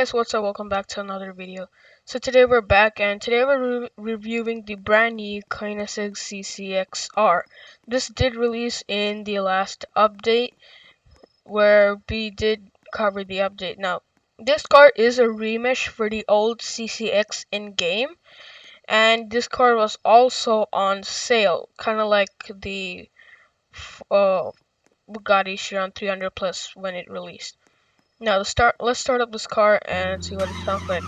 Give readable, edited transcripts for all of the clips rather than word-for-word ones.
guys, what's up? Welcome back to another video. So today we're back, and today we're reviewing the brand new Koenigsegg CCXR. This did release in the last update, where we did cover the update. Now, this car is a remesh for the old CCX in-game, and this car was also on sale, kind of like the Bugatti Chiron 300 Plus when it released. Now, let's start up this car and see what it sounds like.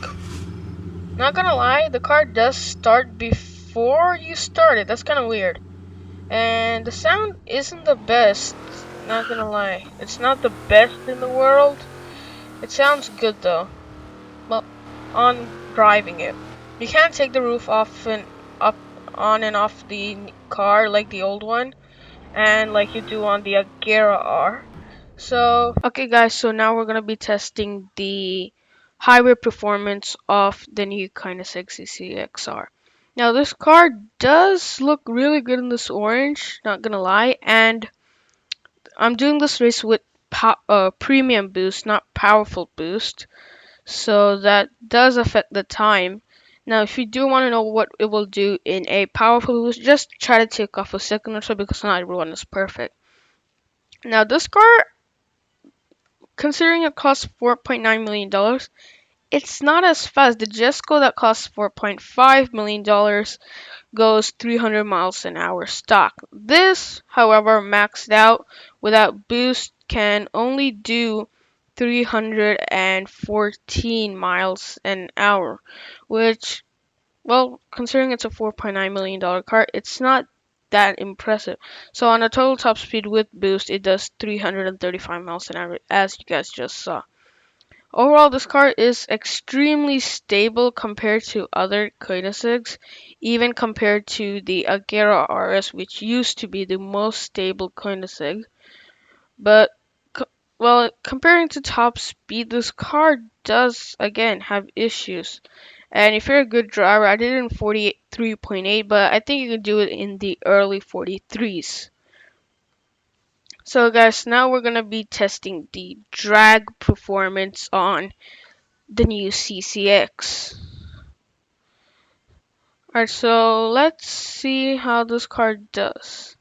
Not gonna lie, the car does start before you start it. That's kind of weird. And the sound isn't the best. Not gonna lie. It's not the best in the world. It sounds good though. Well, on driving it. You can't take the roof off and on and off the car like the old one. And like you do on the Agera R. So, okay guys, so now we're gonna be testing the highway performance of the new Koenigsegg CCXR. Now this car does look really good in this orange, not gonna lie, and I'm doing this race with premium boost, not powerful boost, so that does affect the time. Now if you do want to know what it will do in a powerful boost, just try to take off a second or so because not everyone is perfect. Now this car, considering it costs $4.9 million, it's not as fast. The Jesco that costs $4.5 million goes 300 miles an hour stock. This, however, maxed out without boost, can only do 314 miles an hour, which, well, considering it's a $4.9 million car, it's not that impressive. So on a total top speed with boost, it does 335 miles an hour, as you guys just saw. Overall, this car is extremely stable compared to other Koenigseggs, even compared to the Agera RS, which used to be the most stable Koenigsegg. But, well, comparing to top speed, this car does, again, have issues. And if you're a good driver, I did it in 43.8, but I think you can do it in the early 43s. So guys, now we're going to be testing the drag performance on the new CCX. Alright, so let's see how this car does.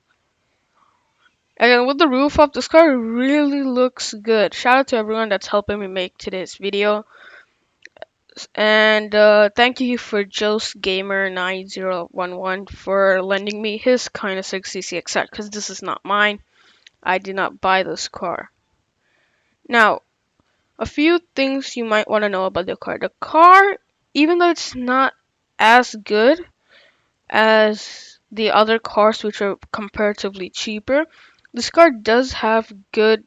Again, with the roof up, this car really looks good. Shout out to everyone that's helping me make today's video. And thank you for JoseGamer9011 for lending me his Koenigsegg CCX set, because this is not mine. I did not buy this car. Now, a few things you might want to know about the car. The car, even though it's not as good as the other cars which are comparatively cheaper, this car does have good,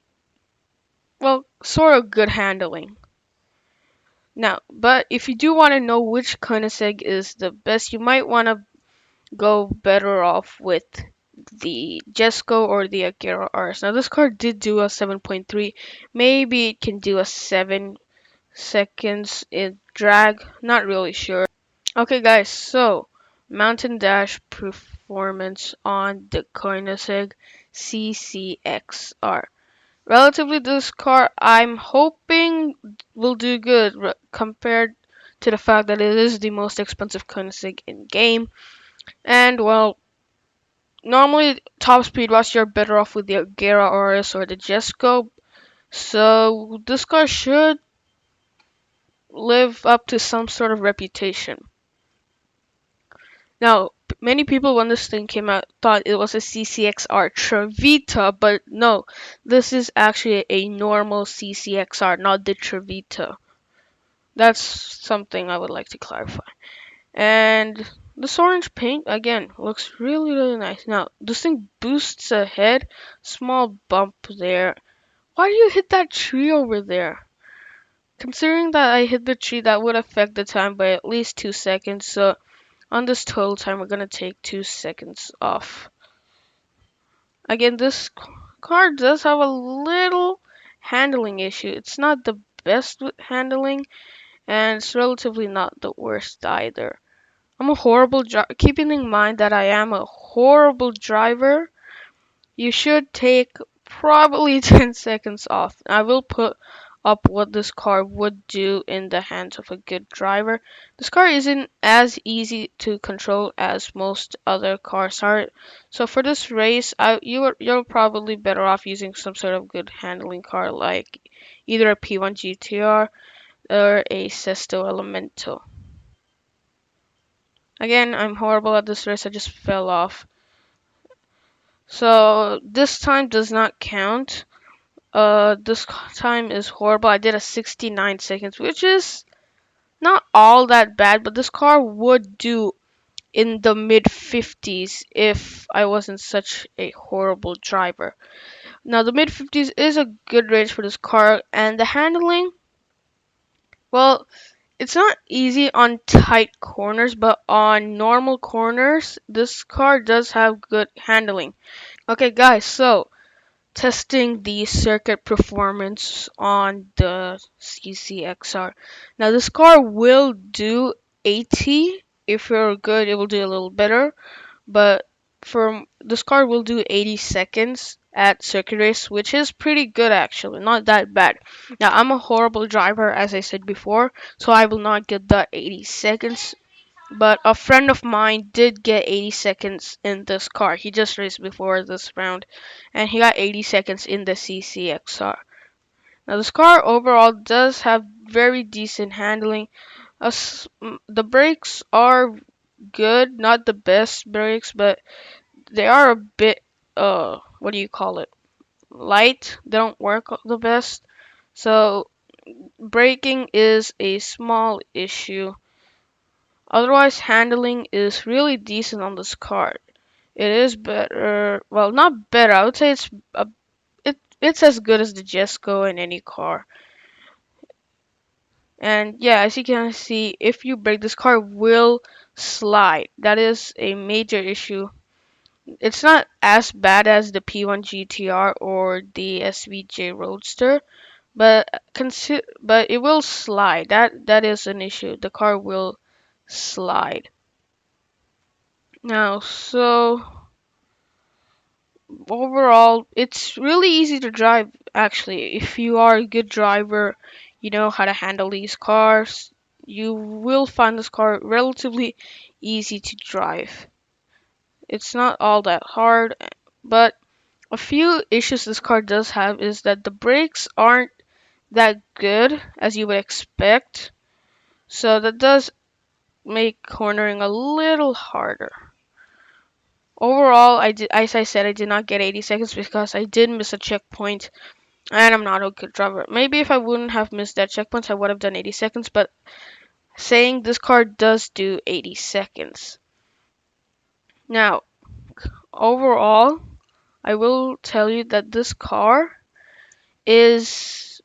well, sort of good handling. Now, but if you do want to know which Koenigsegg is the best, you might want to go better off with the Jesco or the Agera RS. Now this car did do a 7.3. Maybe it can do a 7 seconds in drag. Not really sure. Okay guys, so mountain dash performance on the Koenigsegg CCXR. Relatively, this car I'm hoping will do good compared to the fact that it is the most expensive Koenigsegg in game. And well, normally top speed wise you're better off with the Agera RS or the Jesco. So this car should live up to some sort of reputation. Now, many people when this thing came out thought it was a CCXR Trevita, but no, this is actually a normal CCXR, not the Trevita. That's something I would like to clarify. And this orange paint, again, looks really, really nice. Now, this thing boosts ahead. Small bump there. Why do you hit that tree over there? Considering that I hit the tree, that would affect the time by at least 2 seconds. So on this total time, we're going to take 2 seconds off. Again, this car does have a little handling issue. It's not the best with handling, and it's relatively not the worst either. I'm a horrible driver. Keeping in mind that I am a horrible driver, you should take probably 10 seconds off. I will put up what this car would do in the hands of a good driver. This car isn't as easy to control as most other cars are. So for this race, you're probably better off using some sort of good handling car like either a P1 GTR or a Sesto Elemento. Again, I'm horrible at this race. I just fell off. So this time does not count. This time is horrible. I did a 69 seconds, which is not all that bad, but this car would do in the mid 50s if I wasn't such a horrible driver. Now, the mid 50s is a good range for this car, and the handling, well, it's not easy on tight corners, but on normal corners, this car does have good handling. Okay, guys, so testing the circuit performance on the CCXR. Now this car will do 80. If you're good, it will do a little better. But this car will do 80 seconds at circuit race, which is pretty good actually, not that bad. Now I'm a horrible driver, as I said before, so I will not get that 80 seconds. But a friend of mine did get 80 seconds in this car. He just raced before this round, and he got 80 seconds in the CCXR. Now, this car overall does have very decent handling. The brakes are good, not the best brakes, but they are a bit, what do you call it? Light. They don't work the best. So, braking is a small issue. Otherwise, handling is really decent on this card. It is better, well, not better. I would say it's as good as the Jesco in any car. And yeah, as you can see, if you brake, this car will slide. That is a major issue. It's not as bad as the P1 GTR or the SVJ Roadster, but it will slide. That is an issue. The car will slide. Now, so overall, it's really easy to drive actually. If you are a good driver, you know how to handle these cars, you will find this car relatively easy to drive. It's not all that hard, but a few issues this car does have is that the brakes aren't that good as you would expect. So that does make cornering a little harder. Overall, as I said, I did not get 80 seconds because I did miss a checkpoint, and I'm not a good driver. Maybe if I wouldn't have missed that checkpoint, I would have done 80 seconds, but saying this car does do 80 seconds. Now, overall, I will tell you that this car is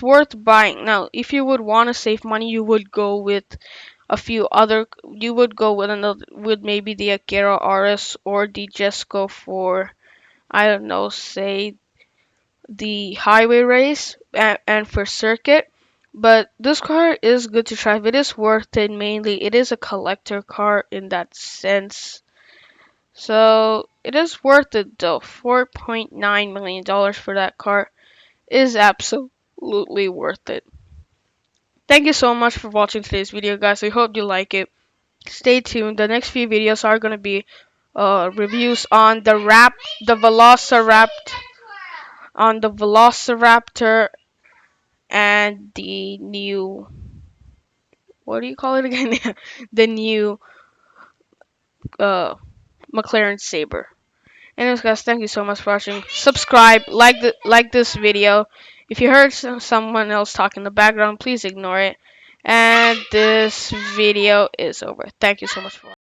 worth buying. Now, if you would want to save money, you would go with you would go with maybe the Akira RS or the Jesco for, I don't know, say the highway race and for circuit. But this car is good to drive. It is worth it. Mainly, it is a collector car in that sense. So it is worth it though. $4.9 million for that car is absolutely worth it. Thank you so much for watching today's video, guys. I hope you like it. Stay tuned. The next few videos are gonna be reviews on the Velociraptor and the new, what do you call it again? The new McLaren Sabre. Anyways, guys, thank you so much for watching. Subscribe, like this video. If you heard someone else talk in the background, please ignore it. And this video is over. Thank you so much for watching.